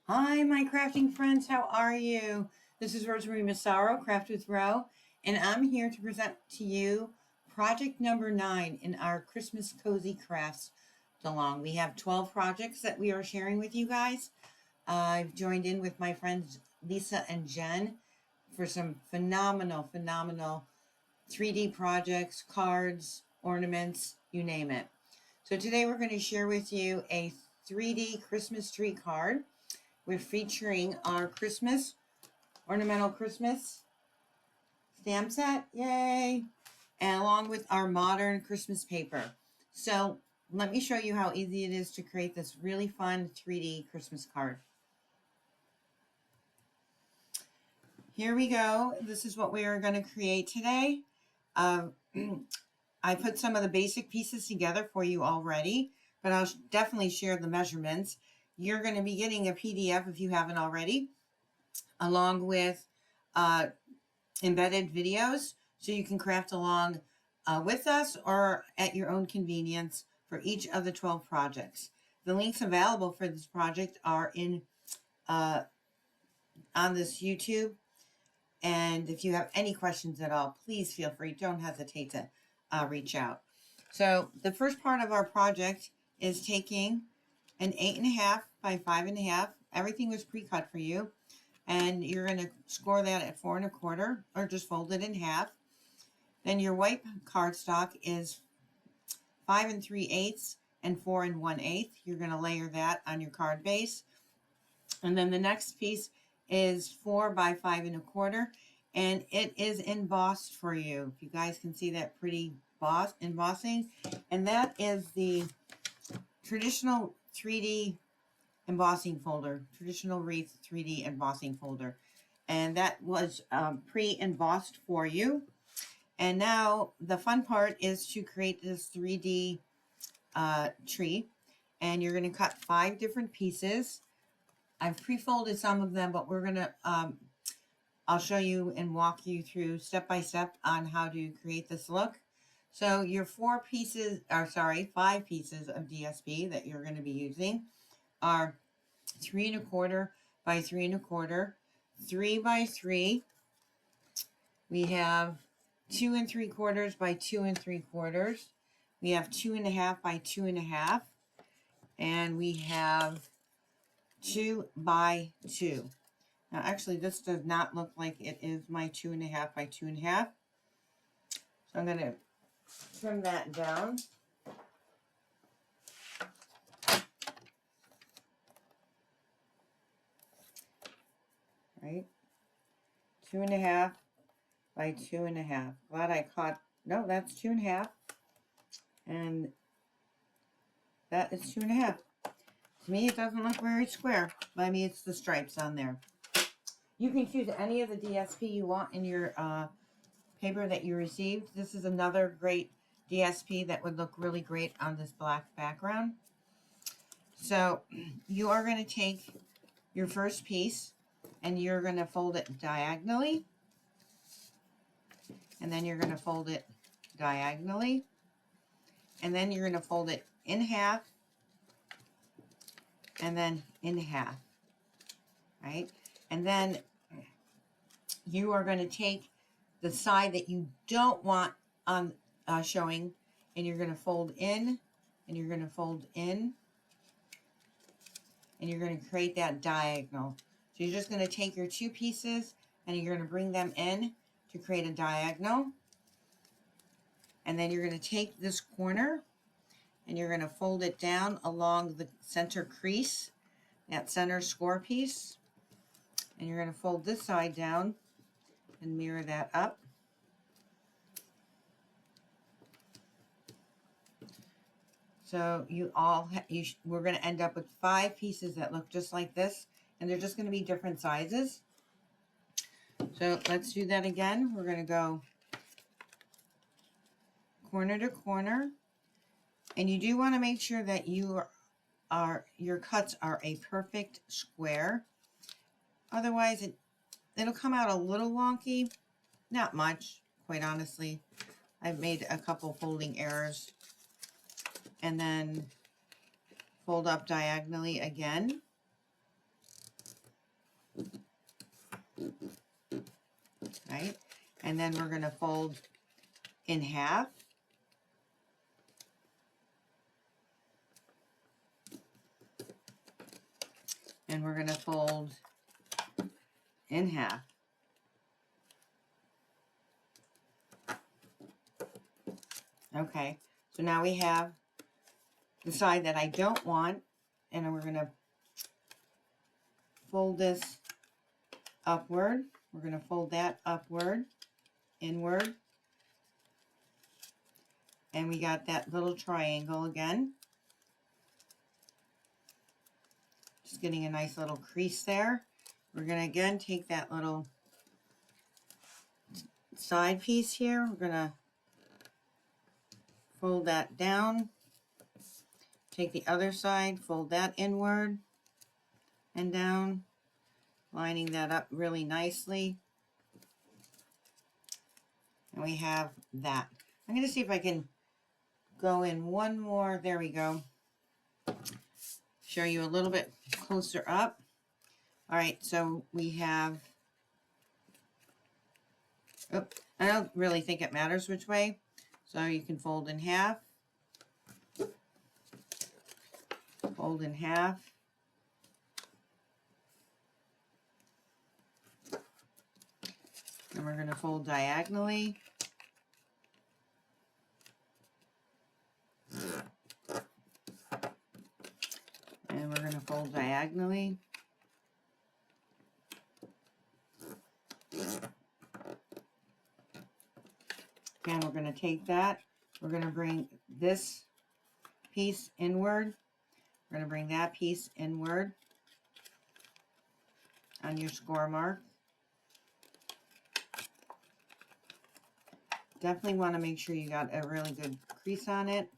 Hi, my crafting friends. How are you? This is Rosemary Massaro, Craft with Ro, and I'm here to present to you project number 9 in our Christmas Cozy Crafts along. We have 12 projects that we are sharing with you guys. I've joined in with my friends Lisa and Jen for some phenomenal 3D projects, cards, ornaments, you name it. So today we're going to share with you a 3D Christmas tree card. We're featuring our ornamental Christmas stamp set. Yay! And along with our modern Christmas paper. So let me show you how easy it is to create this really fun 3D Christmas card. Here we go. This is what we are going to create today. I put some of the basic pieces together for you already, but I'll definitely share the measurements. You're going to be getting a PDF if you haven't already, along with embedded videos, so you can craft along with us or at your own convenience for each of the 12 projects. The links available for this project are in on this YouTube. And if you have any questions at all, please feel free. Don't hesitate to reach out. So the first part of our project is taking an 8.5 by 5.5. Everything was pre-cut for you. And you're going to score that at 4.25 or just fold it in half. Then your white cardstock is 5 3/8 and 4 1/8. You're going to layer that on your card base. And then the next piece is 4 by 5.25, and it is embossed for you. If you guys can see that pretty embossing, and that is the traditional 3D embossing folder, traditional wreath 3D embossing folder, and that was pre-embossed for you. And now the fun part is to create this 3D tree, and you're going to cut 5 different pieces. I've pre-folded some of them, but we're going to I'll show you and walk you through step by step on how to create this look. So your 5 pieces of DSP that you're going to be using are 3.25 by 3.25, 3 by 3. We have 2 3/4 by 2 3/4. We have 2.5 by 2.5, and we have 2 by 2. Now, actually, this does not look like it is my 2.5 by 2.5. So I'm going to trim that down. Right? 2.5 by 2.5. Glad I caught. No, that's 2.5. And that is 2.5. To me, it doesn't look very square. But I mean, it's the stripes on there. You can choose any of the DSP you want in your paper that you received. This is another great DSP that would look really great on this black background. So you are going to take your first piece and you're going to fold it diagonally. And then you're going to fold it diagonally. And then you're going to fold it in half. And then in half. Right? And then you are going to take the side that you don't want on showing, and you're going to fold in, and you're going to fold in, and you're going to create that diagonal. So you're just going to take your 2 pieces and you're going to bring them in to create a diagonal. And then you're going to take this corner and you're going to fold it down along the center crease, that center score piece. And you're going to fold this side down and mirror that up. So we're going to end up with 5 pieces that look just like this, and they're just going to be different sizes. So let's do that again. We're going to go corner to corner, and you do want to make sure that your cuts are a perfect square. Otherwise, it'll come out a little wonky. Not much, quite honestly. I've made a couple folding errors. And then fold up diagonally again. And then we're going to fold in half. And we're going to fold in half. Okay, so now we have the side that I don't want, and we're going to fold this upward. We're going to fold that upward, inward. And we got that little triangle again. Just getting a nice little crease there. We're going to again take that little side piece here. We're going to fold that down. Take the other side, fold that inward and down, lining that up really nicely. And we have that. I'm going to see if I can go in one more. There we go. Show you a little bit closer up. All right, so we have, oh, I don't really think it matters which way. So you can fold in half, fold in half, and we're going to fold diagonally. And we're going to fold diagonally. And we're going to take that. We're going to bring this piece inward. We're going to bring that piece inward on your score mark. Definitely want to make sure you got a really good crease on it.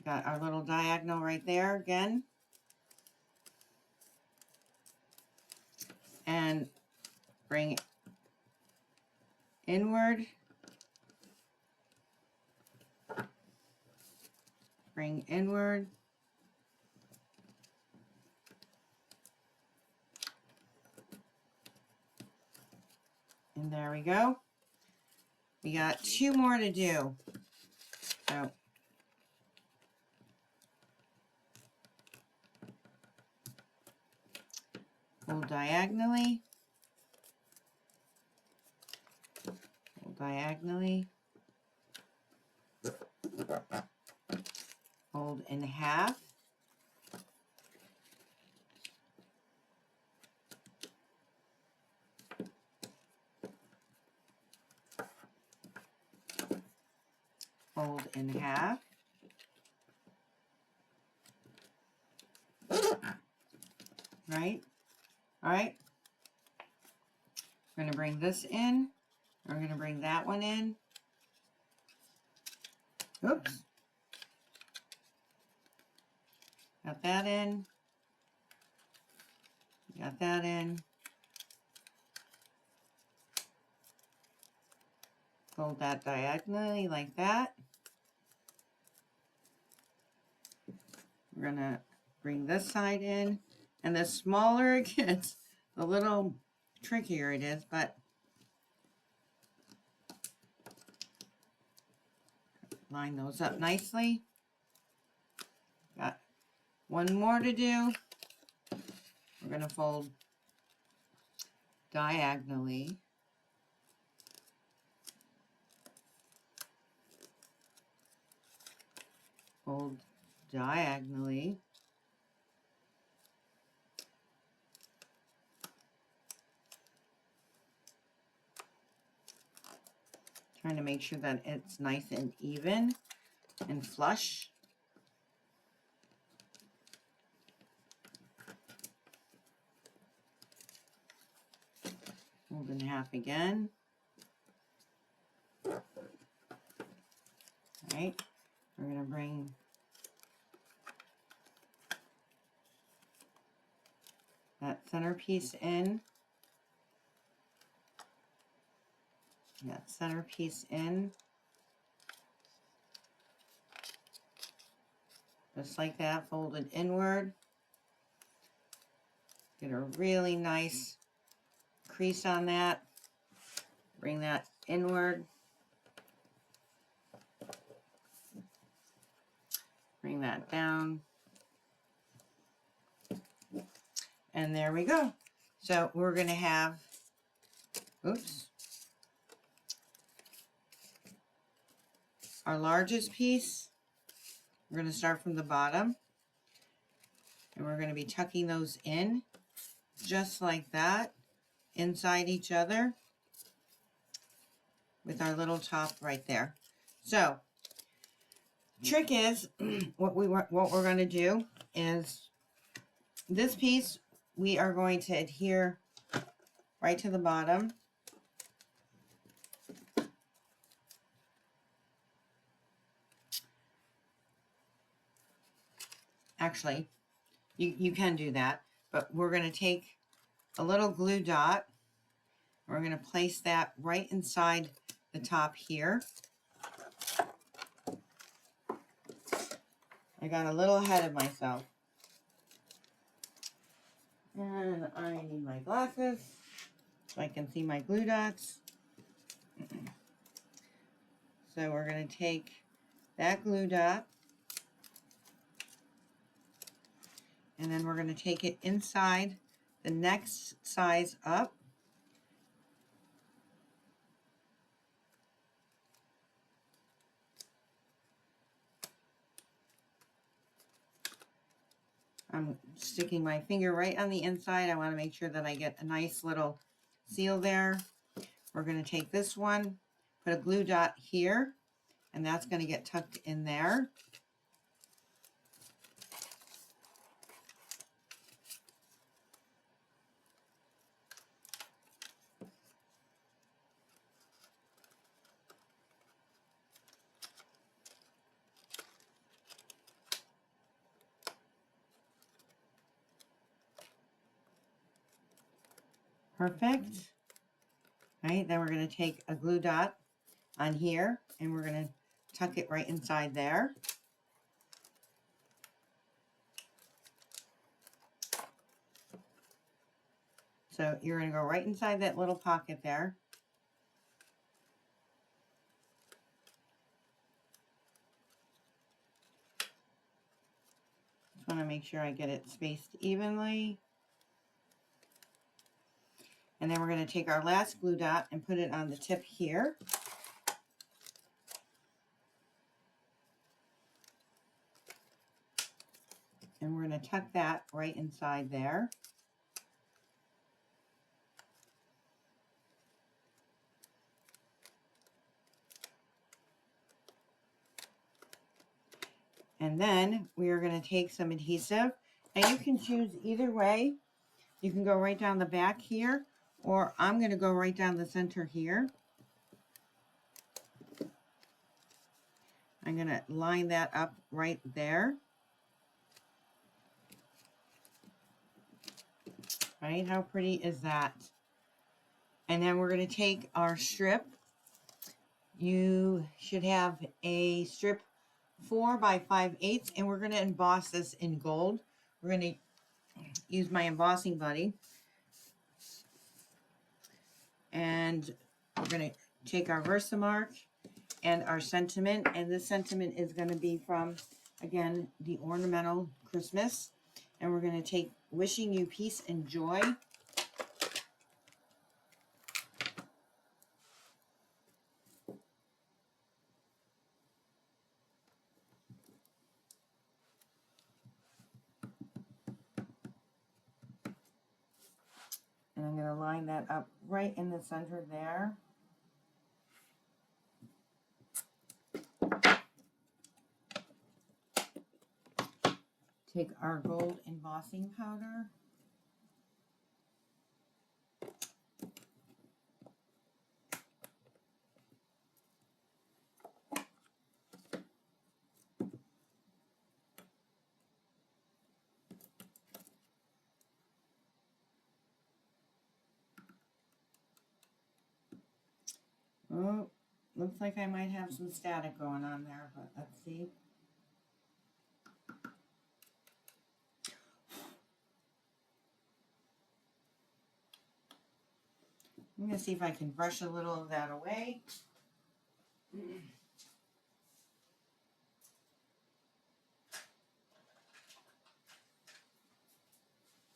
Got our little diagonal right there again. And bring it inward. Bring inward. And there we go. We got 2 more to do. So fold diagonally. Fold diagonally. Fold in half. Fold in half. Right? All right. We're going to bring this in. We're going to bring that one in. Oops. Got that in. Got that in. Fold that diagonally like that. We're going to bring this side in. And the smaller it gets, the little trickier it is, but line those up nicely. Got one more to do. We're going to fold diagonally. Fold diagonally. Trying to make sure that it's nice and even and flush. Fold in half again. All right, we're going to bring that center piece in. That center piece in. Just like that, folded inward. Get a really nice crease on that. Bring that inward. Bring that down. And there we go. So we're going to have, oops, our largest piece. We're going to start from the bottom. And we're going to be tucking those in just like that, inside each other, with our little top right there. So, trick is, what we're going to do is this piece we are going to adhere right to the bottom. Actually, you can do that, but we're going to take a little glue dot. We're going to place that right inside the top here. I got a little ahead of myself. And I need my glasses so I can see my glue dots. So we're going to take that glue dot, and then we're going to take it inside the next size up. I'm sticking my finger right on the inside. I want to make sure that I get a nice little seal there. We're going to take this one, put a glue dot here, and that's going to get tucked in there. Perfect. Right, then we're going to take a glue dot on here, and we're going to tuck it right inside there. So you're going to go right inside that little pocket there. Just want to make sure I get it spaced evenly. And then we're going to take our last glue dot and put it on the tip here. And we're going to tuck that right inside there. And then we are going to take some adhesive. And you can choose either way. You can go right down the back here, or I'm going to go right down the center here. I'm going to line that up right there. Right? How pretty is that? And then we're going to take our strip. You should have a strip 4 by 5/8, and we're going to emboss this in gold. We're going to use my embossing buddy. And we're going to take our Versamark and our sentiment. And this sentiment is going to be from, again, the Ornamental Christmas. And we're going to take Wishing You Peace and Joy. And I'm going to line that up right in the center there. Take our gold embossing powder. Oh, looks like I might have some static going on there, but let's see. I'm going to see if I can brush a little of that away.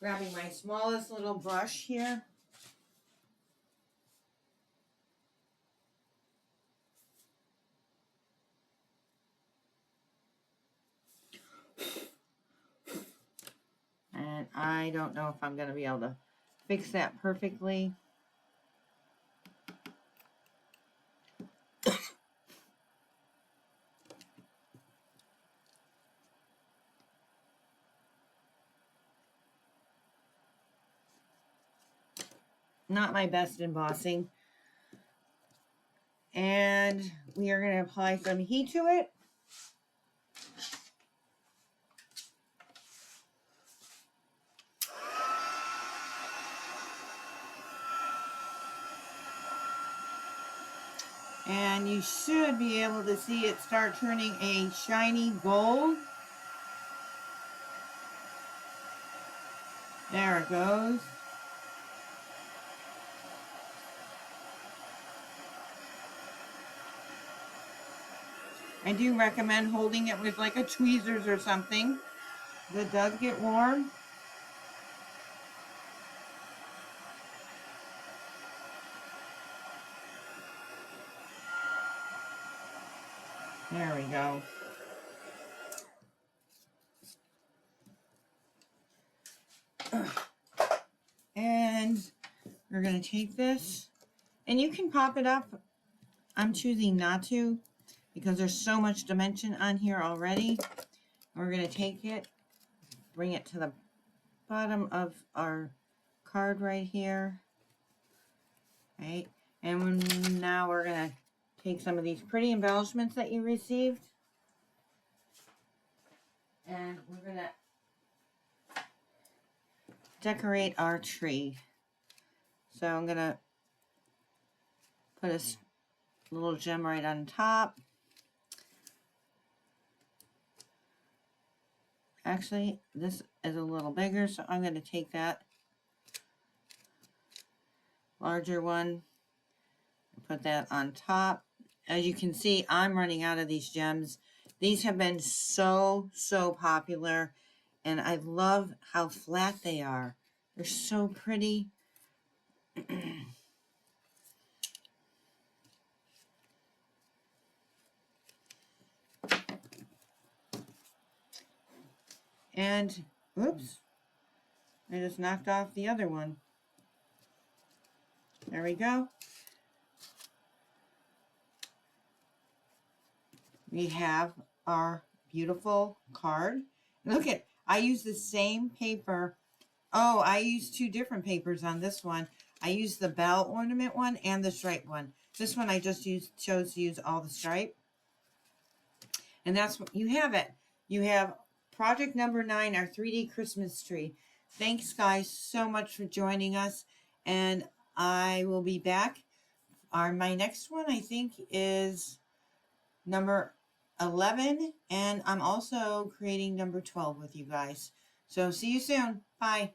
Grabbing my smallest little brush here. And I don't know if I'm going to be able to fix that perfectly. Not my best embossing. And we are going to apply some heat to it. And you should be able to see it start turning a shiny gold. There it goes. I do recommend holding it with like a tweezers or something. It does get warm. There we go. And we're going to take this, and you can pop it up. I'm choosing not to because there's so much dimension on here already. We're going to take it, bring it to the bottom of our card right here. Right? And now we're going to take some of these pretty embellishments that you received, and we're going to decorate our tree. So I'm going to put a little gem right on top. Actually, this is a little bigger, so I'm going to take that larger one and put that on top. As you can see, I'm running out of these gems. These have been so popular, and I love how flat they are. They're so pretty. And, oops, I just knocked off the other one. There we go. We have our beautiful card. Look at, I use the same paper. Oh, I used two different papers on this one. I used the bell ornament one and the stripe one. This one I just chose to use all the stripe. And that's what you have it. You have project number 9, our 3D Christmas tree. Thanks guys so much for joining us. And I will be back. My next one I think is number 11. And I'm also creating number 12 with you guys. So see you soon. Bye.